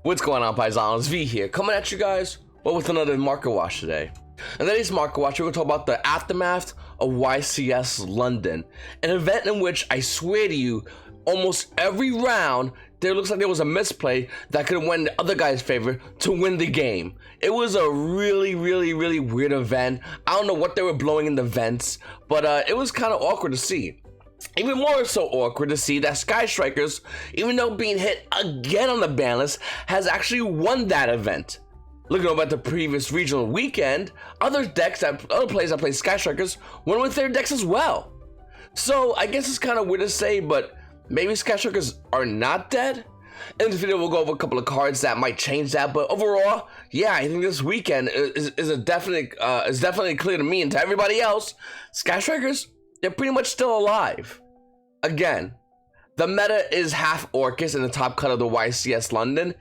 What's going on, Paisanos? V here, coming at you guys with another market watch today. In today's market watch, we're going to talk about the aftermath of YCS London, an event in which I swear to you, almost every round, there looks like there was a misplay that could win the other guy's favor to win the game. It was a really weird event. I don't know what they were blowing in the vents, but it was kind of awkward to see. Even more so awkward to see that Sky Strikers, even though being hit again on the ban list, has actually won that event. Looking over at the previous regional weekend, other players that play Sky Strikers won with their decks as well. So I guess it's kind of weird to say, but maybe Sky Strikers are not dead. In this video, we'll go over a couple of cards that might change that, but overall, yeah, I think this weekend is definitely clear to me and to everybody else. Sky Strikers, they're pretty much still alive. Again, the meta is half Orcust in the top cut of the YCS London,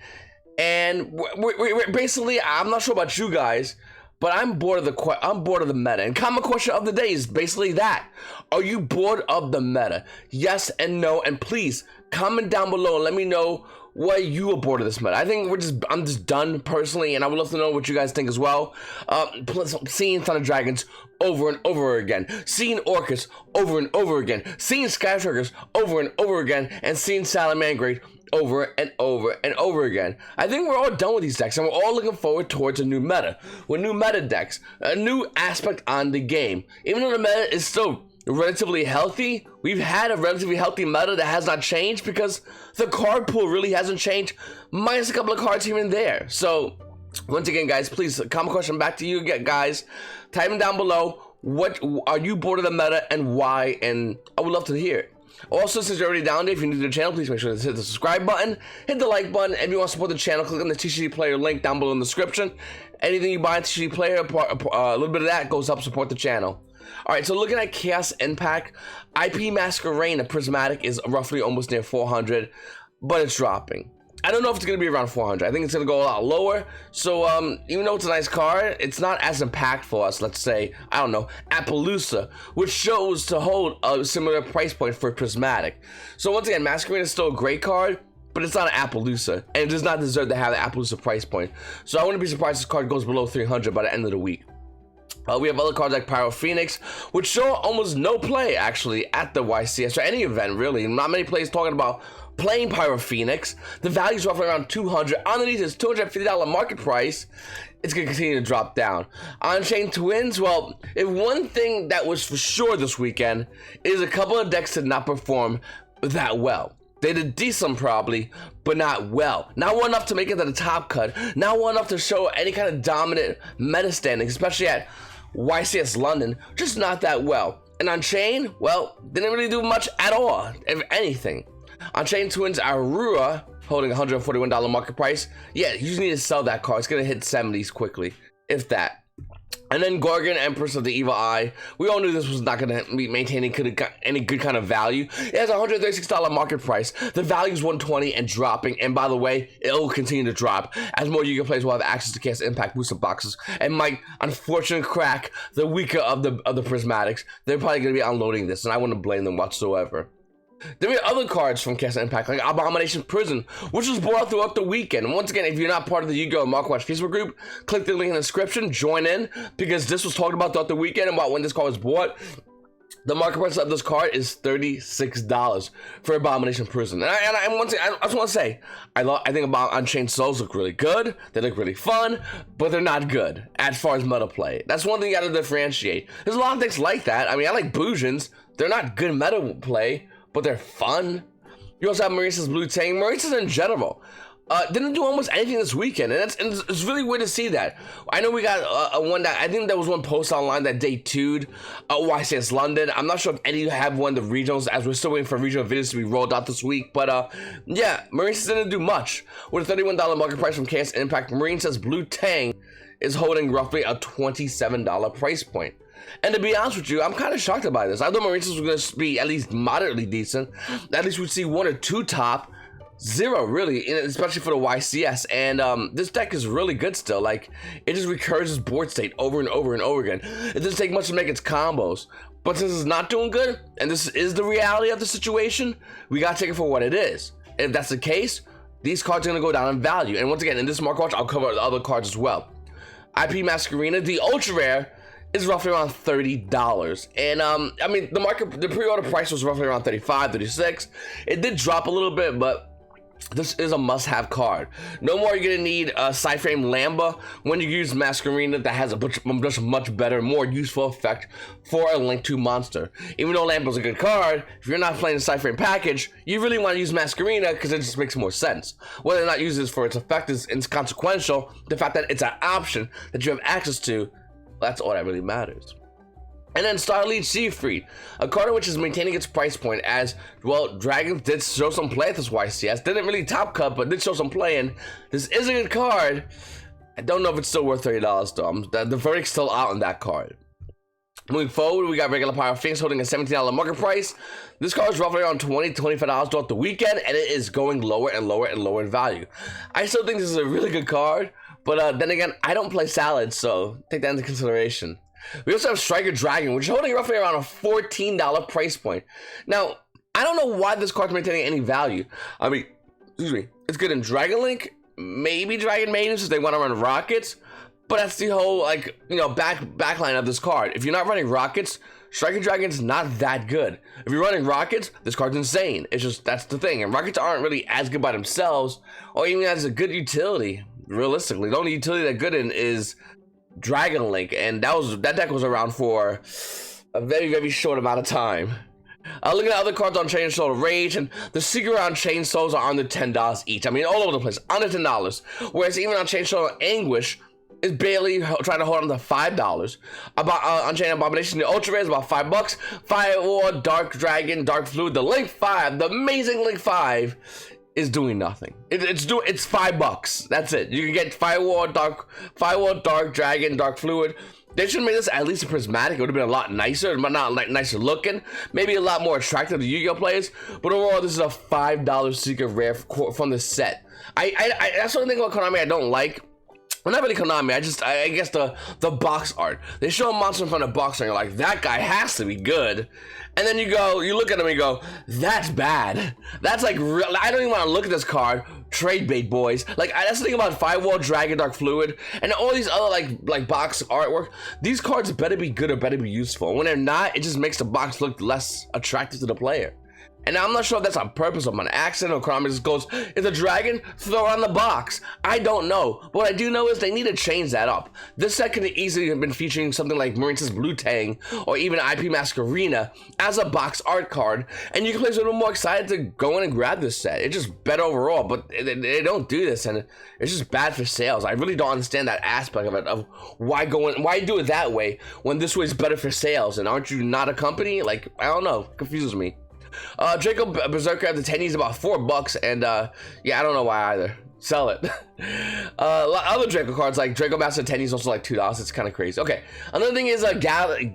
and we're basically, I'm not sure about you guys, but I'm bored of the meta. And common question of the day is basically that: are you bored of the meta? Yes and no, and please comment down below and let me know why you are bored of this meta. I think I'm just done personally, and I would love to know what you guys think as well. Seeing Thunder Dragons over and over again, seeing Orcust over and over again, seeing Sky Strikers over and over again, and seeing Salamangreat over and over and over again. I think we're all done with these decks, and we're all looking forward towards a new meta, with new meta decks, a new aspect on the game. Even though the meta is still relatively healthy, we've had a relatively healthy meta that has not changed because the card pool really hasn't changed, minus a couple of cards here and there. So once again, guys, please comment question back to you again, guys. Type them down below. What are you bored of the meta and why? And I would love to hear it. Also, since you're already down there, if you're new to the channel, please make sure to hit the subscribe button, hit the like button. If you want to support the channel, click on the TCG Player link down below in the description. Anything you buy in TCG Player, a little bit of that goes up support the channel. Alright, so looking at Chaos Impact, IP Masquerade, a Prismatic, is roughly almost near 400, but it's dropping. I don't know if it's going to be around 400. I think it's going to go a lot lower. So, even though it's a nice card, it's not as impactful as, let's say, I don't know, Appaloosa, which shows to hold a similar price point for Prismatic. So, once again, Masquerade is still a great card, but it's not an Appaloosa, and it does not deserve to have the Appaloosa price point. So, I wouldn't be surprised if this card goes below 300 by the end of the week. We have other cards like Pyro Phoenix, which show almost no play, actually, at the YCS, or any event, really. Not many players talking about playing Pyro Phoenix. The value is roughly around 200. Underneath is $250 market price. It's going to continue to drop down. On-Chain Twins, well, if one thing that was for sure this weekend is a couple of decks did not perform that well. They did decent probably, but not well. Not well enough to make it to the top cut. Not well enough to show any kind of dominant meta standing, especially at YCS London. Just not that well. And On-Chain, well, didn't really do much at all, if anything. On-Chain Twins Arura, holding $141 market price. Yeah, you just need to sell that card. It's going to hit 70s quickly, if that. And then Gorgon, Empress of the Evil Eye. We all knew this was not going to be maintaining any good kind of value. It has a $136 market price. The value is 120 and dropping. And by the way, it will continue to drop as more YuGiOh players will have access to Chaos Impact booster boxes. And might, unfortunately, crack the weaker of the Prismatics. They're probably going to be unloading this, and I wouldn't blame them whatsoever. There are other cards from Chaos Impact, like Abomination Prison, which was brought throughout the weekend. And once again, if you're not part of the YuGiOh Market Watch Facebook group, click the link in the description, join in, because this was talked about throughout the weekend about when this card was bought. The market price of this card is $36 for Abomination Prison. And once again, I just want to say, I think On-Chain Souls look really good, they look really fun, but they're not good as far as meta play. That's one thing you got to differentiate. There's a lot of things like that. I mean, I like Boojins. They're not good meta play, but they're fun. You also have Maurice's Blue Tang. Maurice's in general didn't do almost anything this weekend, and it's really weird to see that. I know we got one that I think there was one post online that day 2'd YCS London. I'm not sure if any have one of the regionals, as we're still waiting for regional videos to be rolled out this week. But yeah, Maurice's didn't do much with a $31 market price from Chaos Impact. Maurice's Blue Tang is holding roughly a $27 price point. And to be honest with you, I'm kind of shocked by this. I thought Maurice's was going to be at least moderately decent. At least we'd see 1 or 2 top. 0 really, especially for the YCS. And this deck is really good still. Like, it just recurs its board state over and over and over again. It doesn't take much to make its combos. But since it's not doing good, and this is the reality of the situation, we gotta take it for what it is. If that's the case, these cards are going to go down in value. And once again, in this market watch, I'll cover the other cards as well. IP Masquerena, the ultra rare, is roughly around $30. And I mean, the pre-order price was roughly around $35, $36. It did drop a little bit, but this is a must-have card. No more you're gonna need a Cyframe Lamba when you use Masquerena that has a much better, more useful effect for a Link 2 monster. Even though Lamba's a good card, if you're not playing the Cyframe package, you really want to use Masquerena because it just makes more sense. Whether or not use this for its effect is inconsequential. The fact that it's an option that you have access to, that's all that really matters. And then Starlead Siegfried, a card which is maintaining its price point as, well, Dragons did show some play at this YCS. Didn't really top cut, but did show some play, and this is a good card. I don't know if it's still worth $30 though. The verdict's still out on that card. Moving forward, we got regular Pyro Phoenix holding a $17 market price. This card is roughly around $20 to $25 throughout the weekend, and it is going lower and lower and lower in value. I still think this is a really good card, but then again, I don't play Salad, so take that into consideration. We also have Striker Dragon, which is holding roughly around a $14 price point. Now, I don't know why this card's maintaining any value. I mean, excuse me, it's good in Dragon Link, maybe Dragon Maidens if they want to run Rockets, but that's the whole, like, you know, backline of this card. If you're not running Rockets, Striker Dragon's not that good. If you're running Rockets, this card's insane. It's just, that's the thing. And Rockets aren't really as good by themselves, or even as a good utility, realistically. The only utility they're good in is Dragon Link, and that deck was around for a very, very short amount of time. Looking at other cards on Chainsaw Rage, and the secret on Chainsaws are under $10 each. I mean, all over the place, under $10. Whereas even on Chainsaw Anguish, is barely trying to hold on to $5. Unchained Abomination, the Ultra Rare is about $5. Fire War, Dark Dragon, Dark Fluid, the Link 5, the amazing Link 5 is doing nothing. It's $5. That's it. You can get Fire War, Dark Dragon, Dark Fluid. They should have made this at least a prismatic. It would have been a lot nicer, but not like nicer looking. Maybe a lot more attractive to Yu-Gi-Oh players. But overall, this is a $5 secret rare from the set. That's one thing about Konami I don't like. Well, not really Konami, I guess the box art. They show a monster in front of box art, and you're like, that guy has to be good. And then you look at him and you go, that's bad. That's like, I don't even want to look at this card. Trade bait, boys. Like, that's the thing about Firewall, Dragon, Dark Fluid, and all these other like box artwork. These cards better be good or better be useful. And when they're not, it just makes the box look less attractive to the player. And I'm not sure if that's on purpose or on accident, or Konami just goes, it's a dragon, throw it on the box. I don't know. But what I do know is they need to change that up. This set could easily have been featuring something like Marine's Blue Tang, or even IP Masquerena as a box art card, and you can play a little more excited to go in and grab this set. It's just better overall, but they don't do this, and it's just bad for sales. I really don't understand that aspect of it, of why do it that way when this way is better for sales, and aren't you not a company? Like, I don't know, confuses me. Draco Berserker at the 10 is about $4, and yeah, I don't know why either. Sell it. Other Draco cards like Draco Master 10 is also like $2. It's kind of crazy. Okay, another thing is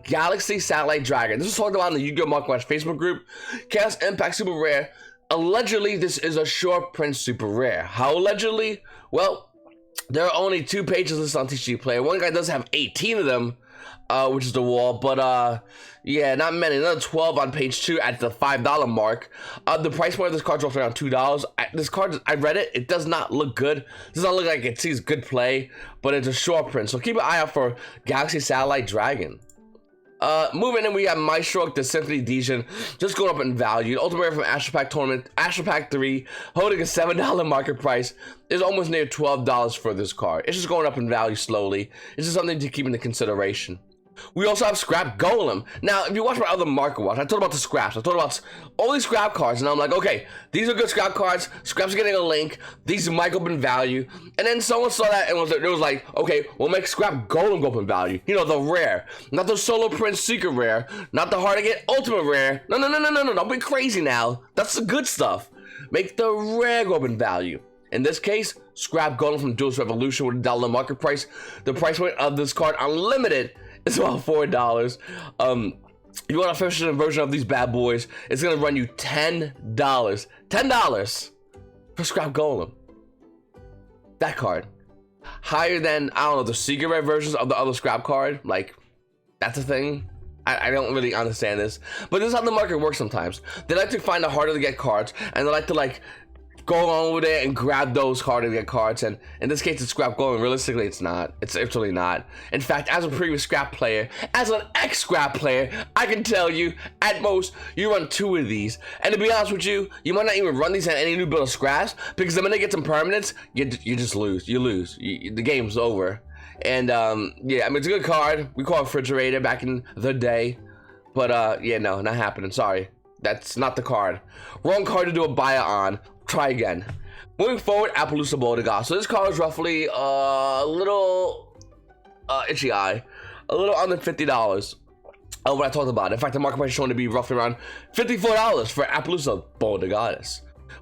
Galaxy Satellite Dragon. This was talked about in the Yu-Gi-Oh! Market Watch Facebook group. Chaos Impact Super Rare. Allegedly, this is a short print super rare. How allegedly? Well, there are only 2 pages listed on TCG Player. One guy does have 18 of them, which is the wall, but yeah, not many. Another 12 on page 2 at the $5 mark. The price point of this card is roughly around $2. This card, I read it, it does not look good. It does not look like it sees good play, but it's a short print, so keep an eye out for Galaxy Satellite Dragon. Moving in, we got Maestro, the Symphony Dijon, just going up in value. Ultimate Rare from Astro Pack Tournament, Astro Pack 3, holding a $7 market price, is almost near $12 for this card. It's just going up in value slowly. It's just something to keep into consideration. We also have Scrap Golem. Now, if you watch my other market watch, I talked about the scraps. I talked about all these scrap cards, and I'm like, okay, these are good scrap cards. Scraps are getting a link. These might go up in value. And then someone saw that and it was like, okay, we'll make Scrap Golem go up in value. You know, the rare, not the solo print secret rare, not the hard to get ultimate rare. No, don't be crazy now. That's the good stuff. Make the rare go up in value. In this case, Scrap Golem from Duelist Revolution with a $1 market price. The price point of this card, unlimited, it's about $4. You want a first version of these bad boys, it's gonna run you $10. $10 for Scrap Golem. That card. Higher than, I don't know, the secret rare versions of the other scrap card. Like, that's a thing. I don't really understand this. But this is how the market works sometimes. They like to find the harder to get cards, and they like to, like, go on over there and grab those cards and get cards. And in this case, it's scrap gold. And realistically, it's not. It's really not. In fact, as a previous scrap player, as an ex-scrap player, I can tell you, at most, you run 2 of these. And to be honest with you, you might not even run these at any new build of scraps, because the minute they get some permanents, you just lose. You lose. The game's over. And yeah, I mean, it's a good card. We call it refrigerator back in the day. But yeah, no, not happening. Sorry. That's not the card. Wrong card to do a buy on. Try again. Moving forward, Appaloosa Bodega. So this card is roughly a little itchy eye. A little under $50. What I talked about. In fact, the market price is shown to be roughly around $54 for Appaloosa Bodega.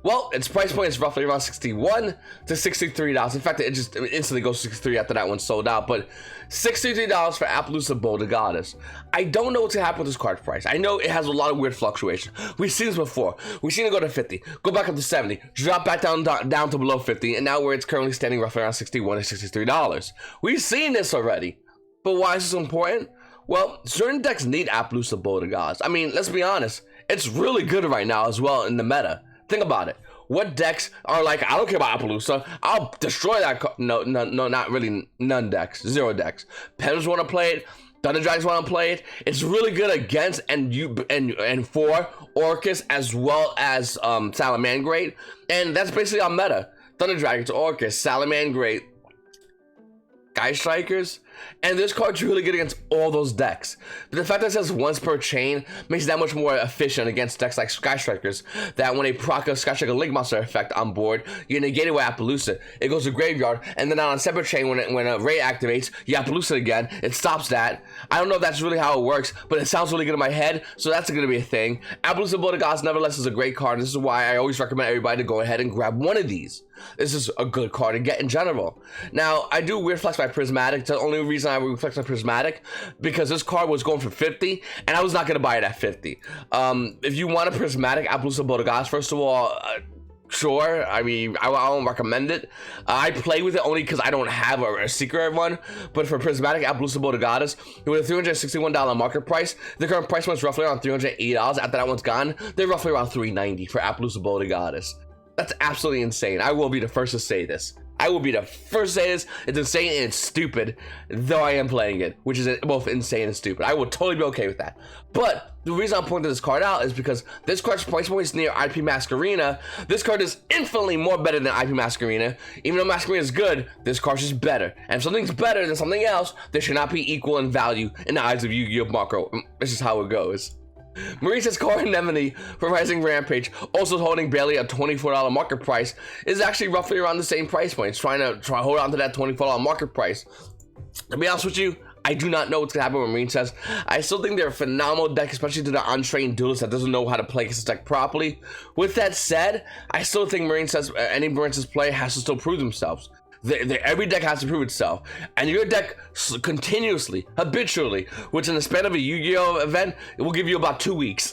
Well, its price point is roughly around $61 to $63. In fact, it just instantly goes to $63 after that one sold out. But $63 for Appaloosa Bodega. I don't know what's gonna happen with this card price. I know it has a lot of weird fluctuation. We've seen this before. We've seen it go to 50, go back up to 70, drop back down to below 50, and now where it's currently standing roughly around $61 to $63. We've seen this already. But why is this important? Well, certain decks need Appaloosa Bodegas. I mean, let's be honest. It's really good right now as well in the meta. Think about it. What decks are like, I don't care about Appaloosa, I'll destroy that. No, not really. None decks. 0 decks. Pens want to play it. Thunder Dragons want to play it. It's really good against and for Orcust as well as Salamangreat. And that's basically our meta. Thunder Dragons, Orcust, Salamangreat, Sky Strikers. And this card's really good against all those decks. But the fact that it says once per chain makes it that much more efficient against decks like Sky Strikers, that when they proc a Sky Striker Link Monster effect on board, you negate it with Appaloosa. It goes to graveyard, and then on a separate chain, when a Ray activates, you Appaloosa again. It stops that. I don't know if that's really how it works, but it sounds really good in my head, so that's going to be a thing. Appaloosa Bodegas, nevertheless, is a great card. This is why I always recommend everybody to go ahead and grab one of these. This is a good card to get in general. Now, I do weird flex by Prismatic. The only reason I would flex on Prismatic, because this card was going for 50, and I was not going to buy it at 50. If you want a Prismatic Appaloosa Bodegas, first of all, sure. I mean, I won't recommend it. I play with it only because I don't have a secret one. But for Prismatic Appaloosa Bodegas, with a $361 market price, the current price was roughly around $380. After that one's gone, they're roughly around $390 for Appaloosa Bodegas. That's absolutely insane. I will be the first to say this. I will be the first to say this. It's insane and it's stupid, though I am playing it, which is both insane and stupid. I will totally be okay with that. But the reason I'm pointing this card out is because this card's price point is near IP Masquerena. This card is infinitely more better than IP Masquerena. Even though Masquerena is good, this card's just better. And if something's better than something else, they should not be equal in value in the eyes of Yu-Gi-Oh! Marco. This is how it goes. Marine says KONAMI for Rising Rampage, also holding barely a $24 market price, is actually roughly around the same price point. It's trying to hold on to that $24 market price. To be honest with you, I do not know what's gonna happen with Marine says. I still think they're a phenomenal deck, especially to the untrained duelist that doesn't know how to play this deck properly. With that said, I still think Marine says any Marine says player has to still prove themselves. Every deck has to prove itself, and your deck continuously, habitually, which in the span of a Yu-Gi-Oh event, it will give you about 2 weeks.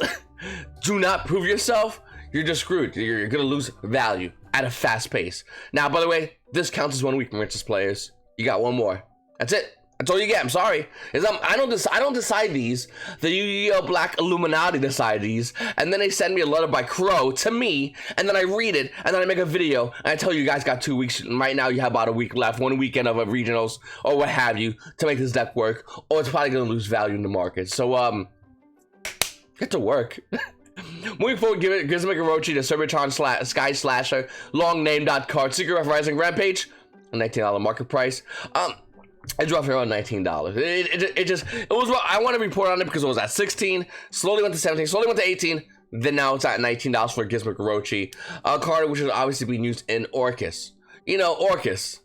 Do not prove yourself, you're just screwed. You're gonna lose value at a fast pace. Now, by the way, this counts as 1 week, Mauritius players. You got one more. That's it. That's all you get. I'm sorry. I don't decide these. The Yu-Gi-Oh! Black Illuminati decide these, and then they send me a letter by Crow to me, and then I read it, and then I make a video, and I tell you guys got 2 weeks. Right now, you have about a week left, 1 weekend of a regionals or what have you to make this deck work, or it's probably gonna lose value in the market. So get to work. Moving forward, give it Gizmigarochi, the Cerbertron Sky Slasher, long name card, Secret of Rising Rampage, a $19 market price. It's roughly around $19. It was. I want to report on it because it was at 16, slowly went to 17, slowly went to 18, then now it's at $19 for Gizmigarochi, a card which is obviously being used in Orcust. You know, Orcust.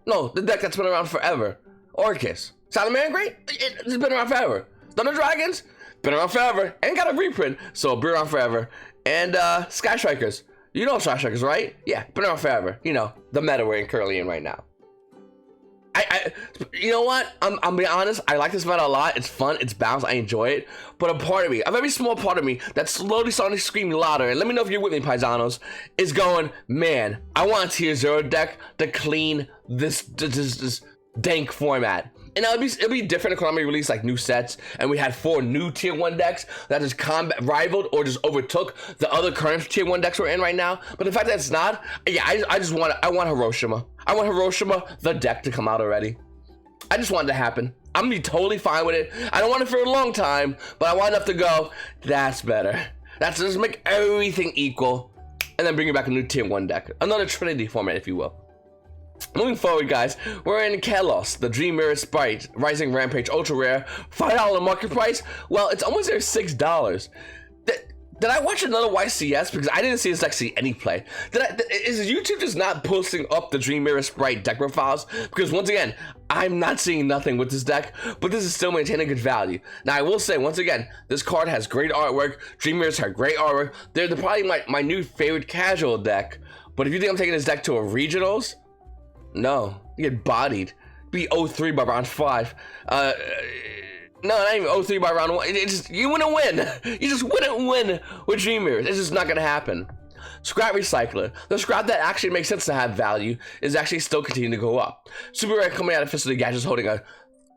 No, the deck that's been around forever. Orcust. Salamangreat? It's been around forever. Thunder Dragons? Been around forever. Ain't got a reprint, so been around forever. And Sky Strikers. You know Sky Strikers, right? Yeah, been around forever. You know, the meta we're currently in right now. You know what? I'm being honest. I like this meta a lot. It's fun. It's balanced. I enjoy it. But a part of me, a very small part of me, that's slowly starting to scream louder. And let me know if you're with me, Paisanos. Is going, man. I want a tier 0 deck to clean this dank format. And it'll be different if KONAMI released like new sets and we had 4 new tier 1 decks that just combat rivaled or just overtook the other current tier 1 decks we're in right now. But the fact that it's not, yeah, I want Hiroshima. I want Hiroshima, the deck, to come out already. I just want it to happen. I'm gonna be totally fine with it. I don't want it for a long time, but I want enough to go, that's better. That's just make everything equal and then bring it back a new tier 1 deck. Another Trinity format, if you will. Moving forward, guys, we're in Kalos, the Dream Mirror Sprite, Rising Rampage, ultra rare, $5 market price. Well, it's almost there, $6. Did I watch another YCS? Because I didn't see this deck see any play. Is YouTube just not posting up the Dream Mirror Sprite deck profiles? Because once again, I'm not seeing nothing with this deck, but this is still maintaining good value. Now, I will say, once again, this card has great artwork. Dream Mirrors have great artwork. They're probably my new favorite casual deck. But if you think I'm taking this deck to a regionals, no, you get bodied. Be 0-3 by round 5. No, not even 0-3 by round 1. You wouldn't win. You just wouldn't win with Dream Mirrors. It's just not gonna happen. Scrap Recycler. The scrap that actually makes sense to have value is actually still continuing to go up. Super Rare coming out of Fist of the Gadgets holding a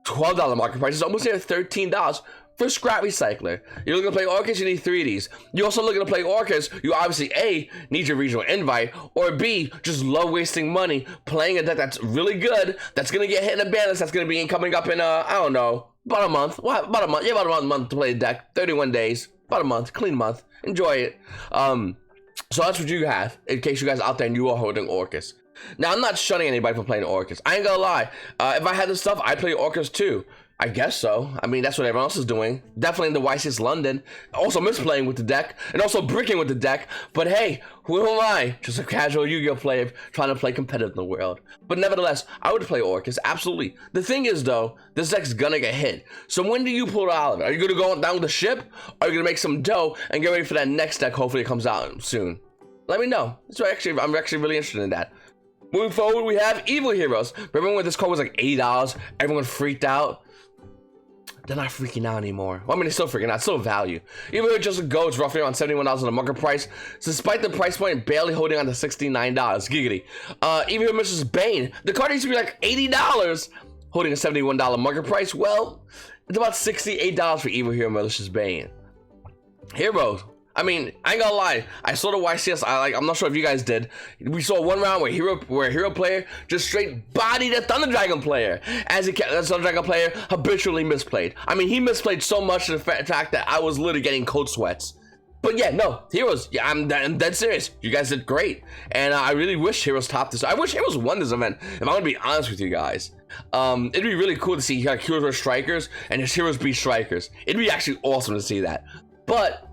$12 market price. It's almost near $13 for Scrap Recycler. You're looking to play Orcust, you need 3 of these. You're also looking to play Orcust, you obviously A, need your regional invite, or B, just love wasting money playing a deck that's really good, that's gonna get hit in a ban list, that's gonna be coming up in, I don't know, about a month. Well, about a month. Yeah, about a month to play the deck. 31 days. About a month. Clean month. Enjoy it. So that's what you have, in case you guys out there and you are holding Orcust. Now, I'm not shunning anybody for playing Orcust. I ain't gonna lie. If I had this stuff, I'd play Orcust too. I guess so. I mean, that's what everyone else is doing. Definitely in the YCS London. Also misplaying with the deck. And also bricking with the deck. But hey, who am I? Just a casual Yu-Gi-Oh player trying to play competitive in the world. But nevertheless, I would play Orcust. Absolutely. The thing is, though, this deck's gonna get hit. So when do you pull out of it? Are you gonna go down with the ship? Or are you gonna make some dough and get ready for that next deck? Hopefully it comes out soon. Let me know. So I'm actually really interested in that. Moving forward, we have Evil Heroes. Remember when this card was like $80? Everyone freaked out. They're not freaking out anymore. Well, I mean, they're still freaking out. It's still value. Even though it just goes roughly around $71 on the market price, despite the price point barely holding on to $69. Giggity. Even though Mrs. Bane, the card used to be like $80, holding a $71 market price. Well, it's about $68 for Evil Hero Malicious Bane. Heroes. I mean, I ain't gonna lie. I saw the YCS. I'm not sure if you guys did. We saw one round where a hero player just straight bodied a Thunder Dragon player, as the Thunder Dragon player habitually misplayed. I mean, he misplayed so much to the fact that I was literally getting cold sweats. But yeah, no, Heroes. Yeah, I'm dead serious. You guys did great, and I really wish Heroes topped this. I wish Heroes won this event. If I'm gonna be honest with you guys, it'd be really cool to see like Heroes versus Strikers and his Heroes beat Strikers. It'd be actually awesome to see that. But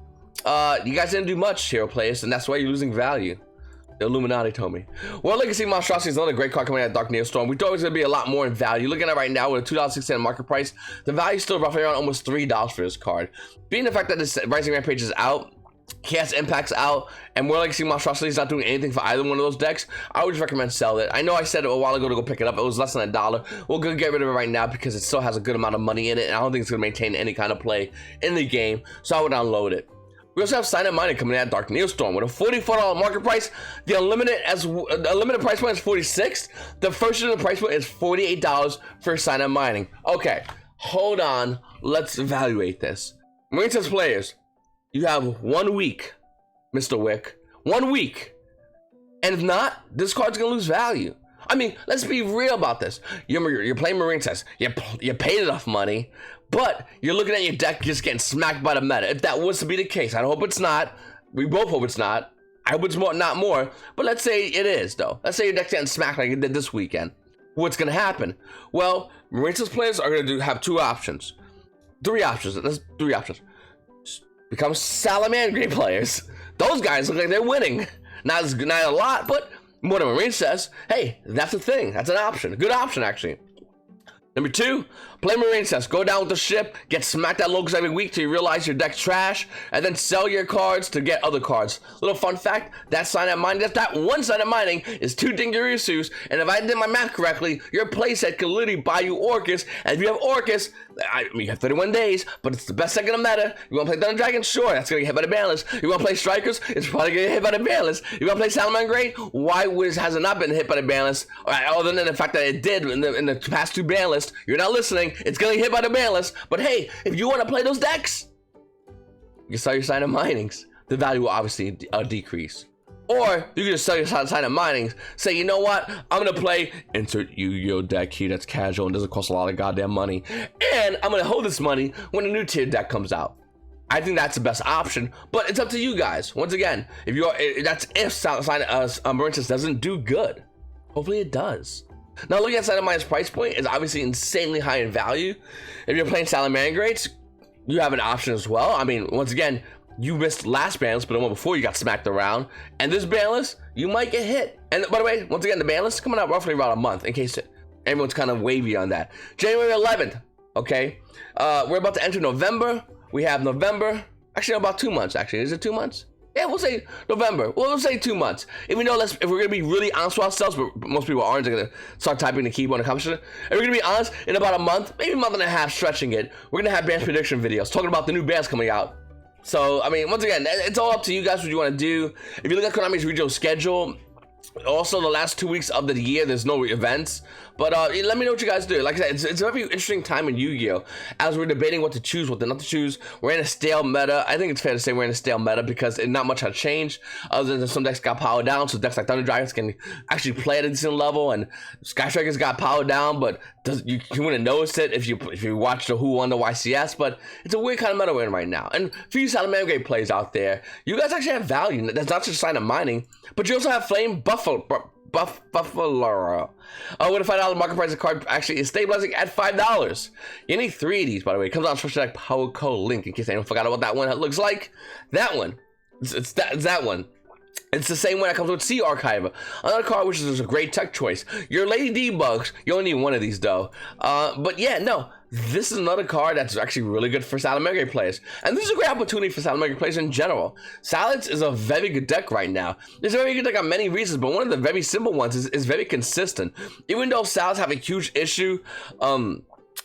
you guys didn't do much, hero players, and that's why you're losing value. The Illuminati told me. Well, Legacy Monstrosity is another great card coming out of Dark Neostorm. We thought it was going to be a lot more in value. Looking at it right now with a $2.60 market price, the value is still roughly around almost $3 for this card. Being the fact that this Rising Rampage is out, Chaos Impact's out, and More Legacy Monstrosity is not doing anything for either one of those decks, I would just recommend sell it. I know I said it a while ago to go pick it up. It was less than $1. We're going to get rid of it right now because it still has a good amount of money in it, and I don't think it's going to maintain any kind of play in the game, so I would unload it. We also have Sign Up Mining coming out of Dark Neostorm with a $44 market price. The unlimited price point is $46. The first unit price point is $48 for Sign Up Mining. Okay, hold on. Let's evaluate this. Marine Test players, you have 1 week, Mr. Wick. 1 week. And if not, this card's gonna lose value. I mean, let's be real about this. You're playing Marine Test. You paid enough money, but you're looking at your deck just getting smacked by the meta. If that was to be the case, I hope it's not. We both hope it's not. I hope it's not more. But let's say it is, though. Let's say your deck's getting smacked like it did this weekend. What's gonna happen? Well, Marine Test players are gonna have 2 options. 3 options. That's 3 options. Become Salamangreat players. Those guys look like they're winning. Not a lot, but more than Marine says. Hey, that's a thing. That's an option. A good option, actually. Number 2, play Marine Test. Go down with the ship, get smacked at locals every week till you realize your deck's trash, and then sell your cards to get other cards. Little fun fact, that Sign Up Mining, that one Sign Up Mining is 2 Dingarusus, and if I did my math correctly, your playset can literally buy you Orcust, and if you have Orcust, I mean, you have 31 days, but it's the best deck in the meta. You want to play Thunder Dragon? Sure, that's going to get hit by the ban list. You want to play Strikers? It's probably going to get hit by the ban list. You want to play Salamangreat? Why has it not been hit by the ban list? Other than the fact that it did in the past 2 ban lists. You're not listening. It's going to get hit by the ban list. But hey, if you want to play those decks, you can sell your sign of minings. The value will obviously decrease. Or you can just sell your sign of minings. Say, you know what? I'm going to play insert YuGiOh deck here that's casual and doesn't cost a lot of goddamn money. And I'm going to hold this money when a new tier deck comes out. I think that's the best option, but it's up to you guys. Once again, if you're, that's if Salamangreat doesn't do good. Hopefully it does. Now looking at sign of mining's price point is obviously insanely high in value. If you're playing Salamangreat, you have an option as well. I mean, once again, you missed last ban list, but the one before you got smacked around. And this ban list, you might get hit. And by the way, once again, the ban list is coming out roughly around a month, in case everyone's kind of wavy on that. January 11th, okay? We're about to enter November. We have November. Actually, about 2 months, actually. Is it 2 months? Yeah, we'll say November. We'll say 2 months. Even though, if we're going to be really honest with ourselves, but most people aren't, they're going to start typing the keyboard in the comment section. If we're going to be honest, in about a month, maybe a month and a half, stretching it, we're going to have band prediction videos talking about the new bands coming out. So, I mean, once again, it's all up to you guys what you want to do. If you look at Konami's regional schedule, also the last 2 weeks of the year, there's no events. But let me know what you guys do. Like I said, it's a very interesting time in Yu-Gi-Oh! As we're debating what to choose, what not to choose. We're in a stale meta. I think it's fair to say we're in a stale meta because not much has changed. Other than some decks got powered down, so decks like Thunder Dragons can actually play at a decent level, and Sky Strikers got powered down, but you wouldn't notice it if you watch the Who Won the YCS. But it's a weird kind of meta we're in right now. And for you Salamangreat players out there, you guys actually have value. That's not just a sign of mining, but you also have Flame Buffalo. With a $5 market price, the card actually is stabilizing at $5. You need 3 of these, by the way. It comes on Special Deck Power Code link in case anyone forgot what that one looks like. That one. It's that one. It's the same one that comes with Sea Archiver. Another card which is a great tech choice. Your Lady Debugs. You only need 1 of these though. But yeah, no. This is another card that's actually really good for Salamangreat players. And this is a great opportunity for Salamangreat players in general. Salads is a very good deck right now. It's a very good deck on many reasons, but one of the very simple ones is very consistent. Even though Salads have a huge issue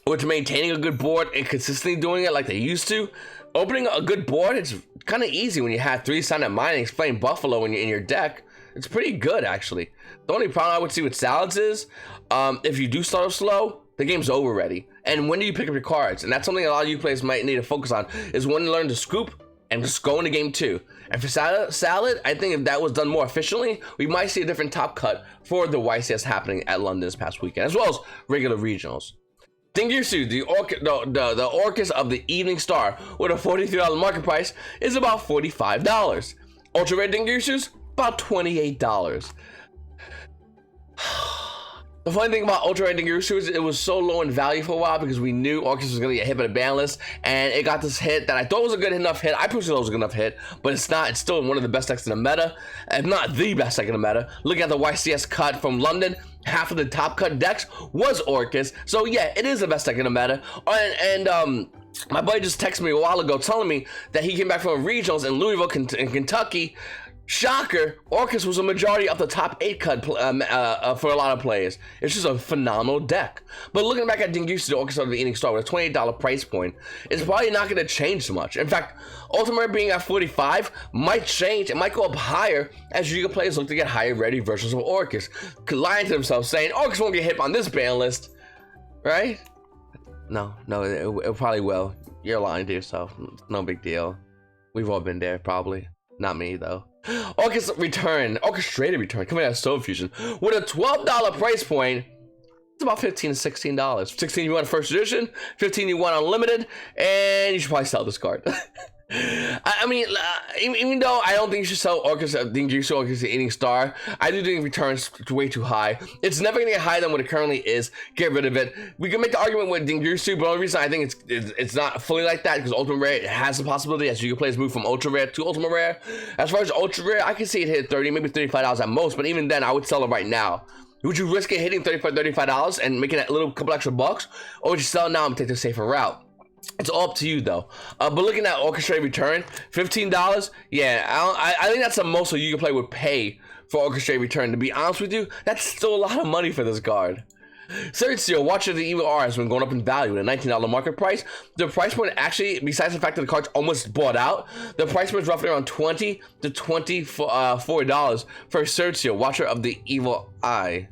with maintaining a good board and consistently doing it like they used to, opening a good board, it's kind of easy when you have 3 Silent Minings playing Buffalo in your deck. It's pretty good, actually. The only problem I would see with Salads is if you do start off slow, the game's over already. And when do you pick up your cards? And that's something a lot of you players might need to focus on, is when to learn to scoop and just go into game 2. And for Salad, I think if that was done more efficiently, we might see a different top cut for the YCS happening at London this past weekend, as well as regular regionals. Dingirsu, the Orcust of the Evening Star, with a $43 market price, is about $45. Ultra Rare Dingirsus, about $28. The funny thing about Ultra Rare Dingirsu is it was so low in value for a while because we knew Orcust was going to get hit by the ban list, and it got this hit that I thought was a good enough hit. I personally thought it was a good enough hit, but it's not. It's still one of the best decks in the meta, if not the best deck in the meta. Looking at the YCS cut from London, half of the top cut decks was Orcust, so yeah, it is the best deck in the meta. And my buddy just texted me a while ago telling me that he came back from regionals in Louisville, in Kentucky. Shocker, Orcust was a majority of the top 8 cut for a lot of players. It's just a phenomenal deck. But looking back at Dingirsu, the Orcust of the Evening Star, with a $28 price point, it's probably not going to change too much. In fact, Ultimate being at 45 might change. It might go up higher as YuGiOh players look to get higher ready versions of Orcust, lying to themselves saying, Orcust won't get hit on this ban list, right? No, it probably will. You're lying to yourself. No big deal. We've all been there, probably. Not me, though. Orchestrated Return, coming out of Soul Fusion with a $12 price point. It's about $15 to $16. $16 you want first edition, $15 you want unlimited, and you should probably sell this card. I mean, even though I don't think you should sell Dingirsu Orcust the Evening Star, I do think returns way too high. It's never gonna get higher than what it currently is. Get rid of it. We can make the argument with Dingirsu, but the only reason I think it's not fully like that because Ultimate Rare, it has the possibility as YuGiOh players move from Ultra Rare to Ultimate Rare. As far as Ultra Rare, I can see it hit 30, maybe $35 at most, but even then, I would sell it right now. Would you risk it hitting $35 and making that little couple extra bucks, or would you sell it now and take the safer route? It's all up to you though. But looking at Orchestrated Return, $15, yeah, I think that's the most YuGiOh play would pay for Orchestrated Return. To be honest with you, that's still a lot of money for this card. Sergio, Watcher of the Evil R has been going up in value at a $19 market price. The price point actually, besides the fact that the card's almost bought out, the price point is roughly around $20 to $24 for Sergio, Watcher of the Evil Eye.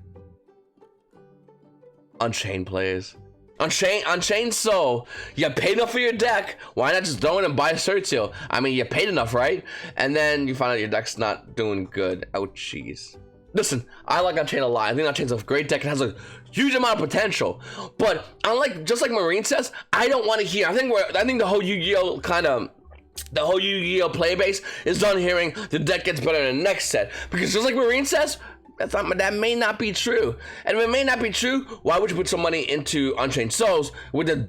Unchained players. Unchained Soul. You paid enough for your deck. Why not just throw in and buy a Sergio? I mean, you paid enough, right? And then you find out your deck's not doing good. Ouchies. Listen, I like Unchained a lot. I think Unchained's a great deck. It has a huge amount of potential. But unlike, just like Marine says, I don't want to hear. I think the whole Yu-Gi-Oh the whole Yu-Gi-Oh play base is done hearing the deck gets better in the next set. Because just like Marine says, that may not be true. And if it may not be true, why would you put some money into Unchained Souls with the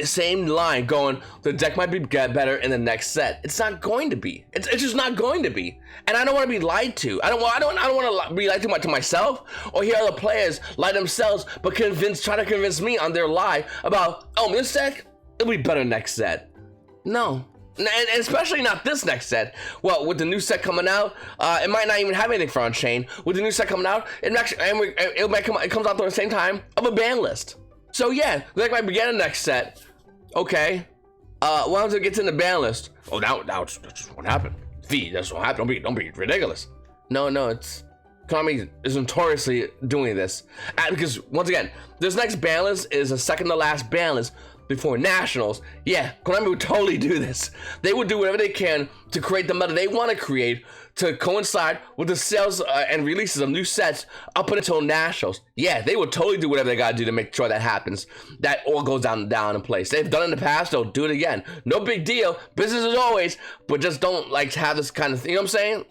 same line going, the deck might be better in the next set? It's not going to be. It's just not going to be. And I don't want to be lied to. I don't want to be lied to myself or hear other players lie themselves, but try to convince me on their lie about, oh, this deck, it'll be better next set. No. And especially not this next set. Well, with the new set coming out, it might not even have anything for Unchained. With the new set coming out, it comes out at the same time of a ban list. So yeah, the deck might be getting the next set. Okay. Once it gets in the ban list, oh, now that's just what happened. That's what happened. Don't be ridiculous. No, it's KONAMI is notoriously doing this because once again, this next ban list is a second to last ban list before Nationals. Yeah, KONAMI would totally do this. They would do whatever they can to create the meta they want to create to coincide with the sales and releases of new sets up until Nationals. Yeah, they would totally do whatever they gotta do to make sure that happens. That all goes down in place. They've done it in the past, they'll do it again. No big deal. Business as always, but just don't like have this kind of thing. You know what I'm saying?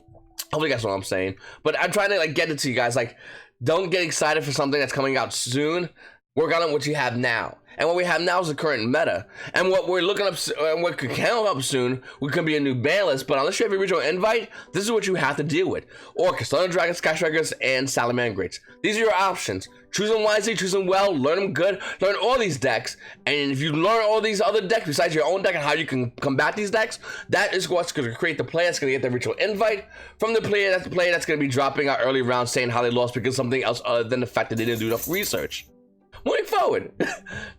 Hopefully that's what I'm saying. But I'm trying to like get it to you guys. Like, don't get excited for something that's coming out soon. Work on what you have now. And what we have now is the current meta. And what we're looking up, what could come up soon, we could be a new ban list. But unless you have your original invite, this is what you have to deal with. Orcust, Thunder Dragons, Sky Strikers, and Salamangreats. These are your options. Choose them wisely, choose them well, learn them good, learn all these decks. And if you learn all these other decks besides your own deck and how you can combat these decks, that is what's going to create the player that's going to get the original invite from the player that's going to be dropping out early rounds saying how they lost because of something else other than the fact that they didn't do enough research. Moving forward,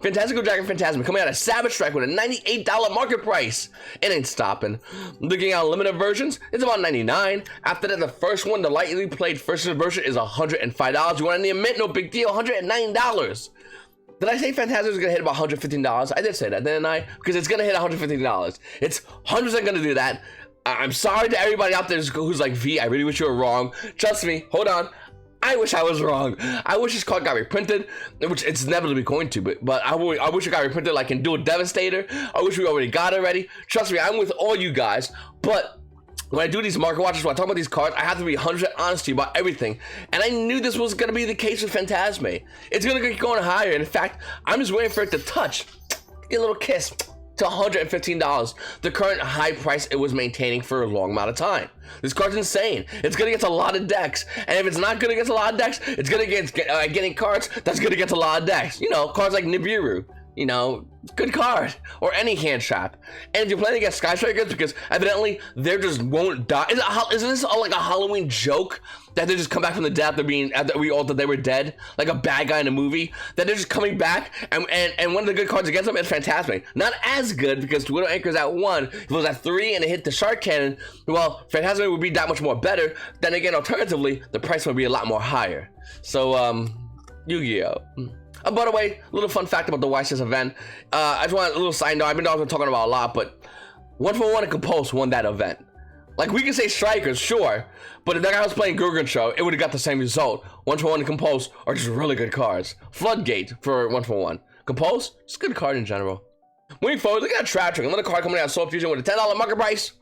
Fantastical Dragon Phantasma coming out of Savage Strike with a $98 market price. It ain't stopping. Looking at limited versions, it's about $99. After that, the first one, the lightly played first version, is $105. You want any mint? No big deal, $109. Did I say Phantasma is gonna hit about $115? I did say that, didn't I? Because it's gonna hit $115. It's 100% gonna do that. I'm sorry to everybody out there who's like, V, I really wish you were wrong. Trust me, hold on. I wish I was wrong. I wish this card got reprinted, which it's inevitably going to, but I wish it got reprinted like in Dual Devastator. I wish we already got it already. Trust me, I'm with all you guys, but when I do these market watches, when I talk about these cards, I have to be 100% honest to you about everything. And I knew this was going to be the case with Phantasma. It's going to keep going higher. And in fact, I'm just waiting for it to touch, get a little kiss, to $115, the current high price it was maintaining for a long amount of time. This card's insane. It's gonna get a lot of decks, and if it's not gonna get a lot of decks, it's gonna get getting cards that's gonna get a lot of decks. You know, cards like Nibiru. You know, good card, or any hand trap. And if you're playing against Sky Strikers, because evidently they just won't die. Isn't this all like a Halloween joke that they just come back from the death after we all thought they were dead, like a bad guy in a movie? That they're just coming back, and one of the good cards against them is Phantasma. Not as good because Widow Anchor's at 1. If it was at 3 and it hit the Shark Cannon, well, Phantasma would be that much more better. Then again, alternatively, the price would be a lot more higher. So, Yu-Gi-Oh. By the way, a little fun fact about the YCS event. I just want a little side note. I've been talking about a lot, but 141 and Compulse won that event. Like, we can say Strikers, sure, but if that guy was playing Show, it would have got the same result. 141 and Compulse are just really good cards. Floodgate for 141. Compulse, it's a good card in general. Moving forward, look at that Trap Trick. Another card coming out of Soul Fusion with a $10 market price.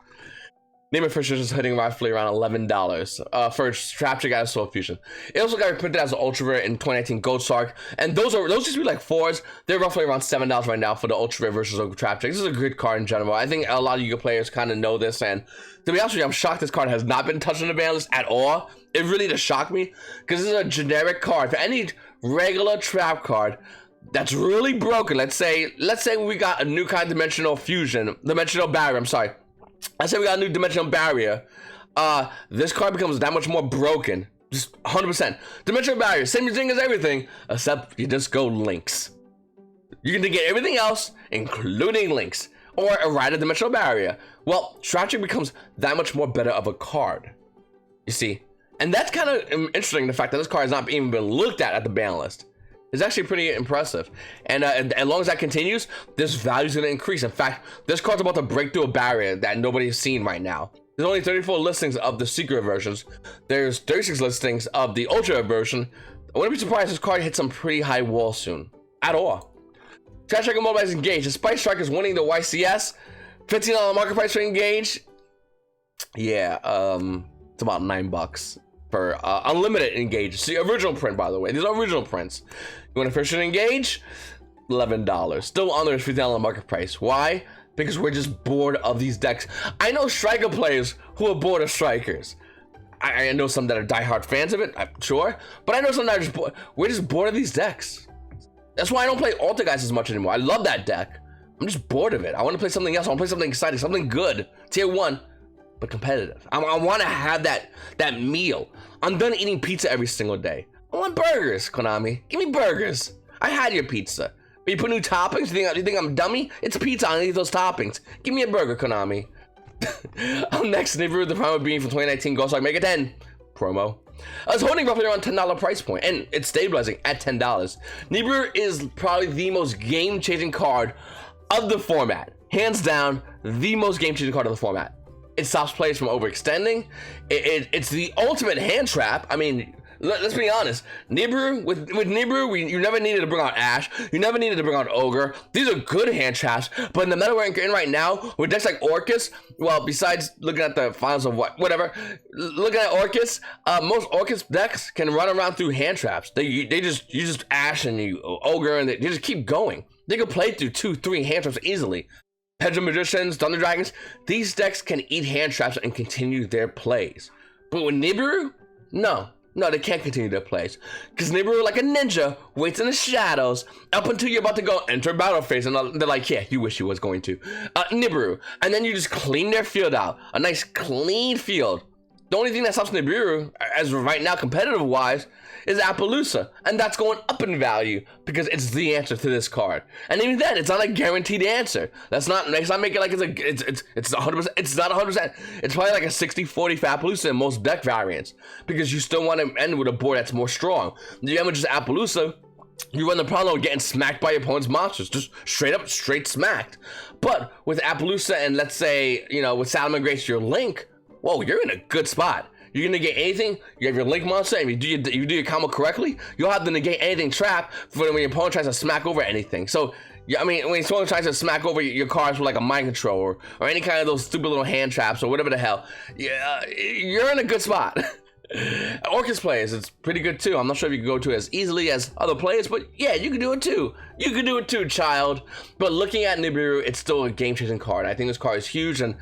Neighbor Fisher is hitting roughly around $11 for Trap Trick out of Soul Fusion. It also got reprinted as an Ultra Rare in 2019 Gold Sark, and those used to be like 4s. They're roughly around $7 right now for the Ultra Rare versions of Trap Trick. This is a good card in general. I think a lot of Yu-Gi-Oh players kind of know this, and to be honest with you, I'm shocked this card has not been touched on the ban list at all. It really does shock me, because this is a generic card. For any regular trap card that's really broken, let's say we got a new kind of dimensional barrier, I'm sorry. I say we got a new dimensional barrier. This card becomes that much more broken Just 100%. Dimensional barrier, same thing as everything, except you just go links. You can get everything else, including links, or a rider dimensional barrier. Well, strategy becomes that much more better of a card. You see? And that's kind of interesting, the fact that this card has not even been looked at the ban list. It's actually pretty impressive. And as long as that continues, this value is going to increase. In fact, this card's about to break through a barrier that nobody's seen right now. There's only 34 listings of the secret versions. There's 36 listings of the ultra version. I wouldn't be surprised if this card hits some pretty high wall soon. At all. Trash Striker Mobilize Engage. Despite Strikers winning the YCS, $15 market price for Engage. Yeah, it's about $9 for unlimited Engage. It's the original print, by the way. These are original prints. You want to first Engage? $11. Still under the $15 market price. Why? Because we're just bored of these decks. I know Striker players who are bored of Strikers. I know some that are diehard fans of it, I'm sure. But I know some that are just bored. We're just bored of these decks. That's why I don't play Altergeist as much anymore. I love that deck. I'm just bored of it. I want to play something else. I want to play something exciting, something good. Tier 1, but competitive. I want to have that meal. I'm done eating pizza every single day. I want burgers, Konami. Give me burgers. I had your pizza. But you put new toppings? You think I'm dummy? It's pizza. I need those toppings. Give me a burger, Konami. Up next, Nibiru, the Primal Being from 2019 Ghost Like Mega 10 promo. I was holding roughly around $10 price point, and it's stabilizing at $10. Nibiru is probably the most game-changing card of the format. Hands down, the most game-changing card of the format. It stops players from overextending. It's the ultimate hand trap. I mean, let's be honest. Nibiru, with Nibiru, you never needed to bring out Ash. You never needed to bring out Ogre. These are good hand traps. But in the meta we're in right now, with decks like Orcust, well, besides looking at the finals of whatever, looking at Orcust, most Orcust decks can run around through hand traps. You just Ash and you Ogre, and they just keep going. They can play through 2-3 hand traps easily. Hedge Magicians, Thunder Dragons, these decks can eat hand traps and continue their plays. But with Nibiru, no, they can't continue their plays. Because Nibiru, like a ninja, waits in the shadows up until you're about to go enter battle phase, and they're like, yeah, you wish you was going to. Nibiru. And then you just clean their field out. A nice clean field. The only thing that stops Nibiru, as of right now, competitive-wise, is Appaloosa, and that's going up in value because it's the answer to this card. And even then, it's not a guaranteed answer. Let's not make it like it's 100%. It's not 100%. It's probably like a 60-40 for Appaloosa in most deck variants because you still want to end with a board that's more strong. You end with just Appaloosa, you run the problem of getting smacked by your opponent's monsters, just straight smacked. But with Appaloosa and let's say, with Salamangreat, your Link, whoa, you're in a good spot. You're gonna negate anything. You have your Link monster, and you do your combo correctly, you'll have to negate anything trap for when your opponent tries to smack over anything. So, I mean, when someone tries to smack over your cards with like a mind control or any kind of those stupid little hand traps or whatever the hell, you're in a good spot. Orcust players, it's pretty good too. I'm not sure if you can go to it as easily as other players, but yeah, you can do it too. You can do it too, child. But looking at Nibiru, it's still a game-changing card. I think this card is huge, and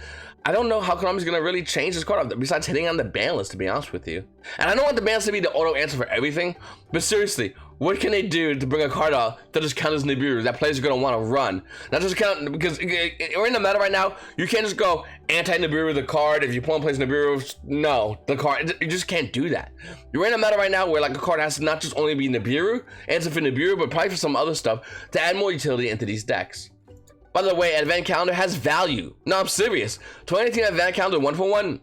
I don't know how Konami's gonna really change this card up besides hitting on the ban list, to be honest with you. And I don't want the ban list to be the auto answer for everything, but seriously, what can they do to bring a card out that just counters Nibiru that players are gonna want to run? Not just count, because we're in the meta right now. You can't just go anti-Nibiru the card if your opponent plays Nibiru. No, the card, you just can't do that. You're in a meta right now where like a card has to not just only be Nibiru, answer for Nibiru, but probably for some other stuff to add more utility into these decks. By the way, Advent Calendar has value. No, I'm serious. 2018 Advent Calendar 1-for-1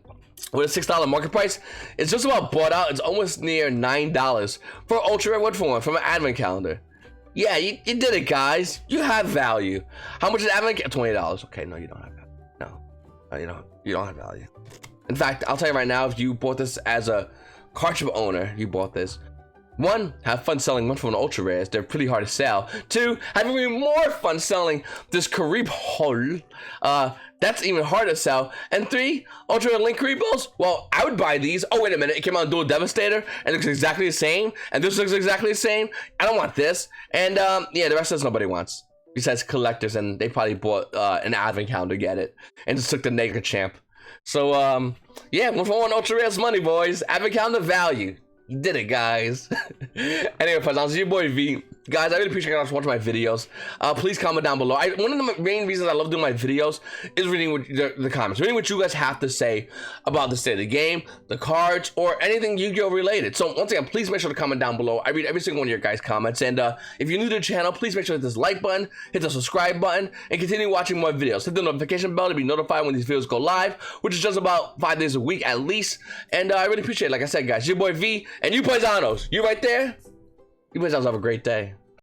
with a $6 market price. It's just about bought out. It's almost near $9 for Ultra Rare 1-for-1 from an Advent Calendar. Yeah, you did it, guys. You have value. How much is Advent Calendar? $20. Okay, no, you don't have value. No, you don't have value. In fact, I'll tell you right now, if you bought this as a card ship owner, you bought this. 1, have fun selling 1-for-1 ultra rares. They're pretty hard to sell. 2, have even more fun selling this Karib Hole. That's even harder to sell. And 3, ultra link Karibos. Well, I would buy these. Oh, wait a minute. It came out in Dual Devastator and it looks exactly the same. And this looks exactly the same. I don't want this. And yeah, the rest of this nobody wants. Besides collectors, and they probably bought an Advent Calendar to get it. And just took the Naked Champ. So, yeah, 1-for-1 ultra rares money, boys. Advent Calendar value. You did it, guys. Anyway, friends, I'll see your boy V. Guys, I really appreciate you guys watching my videos. Please comment down below. One of the main reasons I love doing my videos is reading what the comments, reading what you guys have to say about the state of the game, the cards, or anything Yu-Gi-Oh related. So once again, please make sure to comment down below. I read every single one of your guys' comments. And if you're new to the channel, please make sure to hit this like button, hit the subscribe button, and continue watching more videos. Hit the notification bell to be notified when these videos go live, which is just about 5 days a week at least. And I really appreciate it. Like I said, guys, your boy V and YuGoPaisanos. You right there? YuGoPaisanos, have a great day.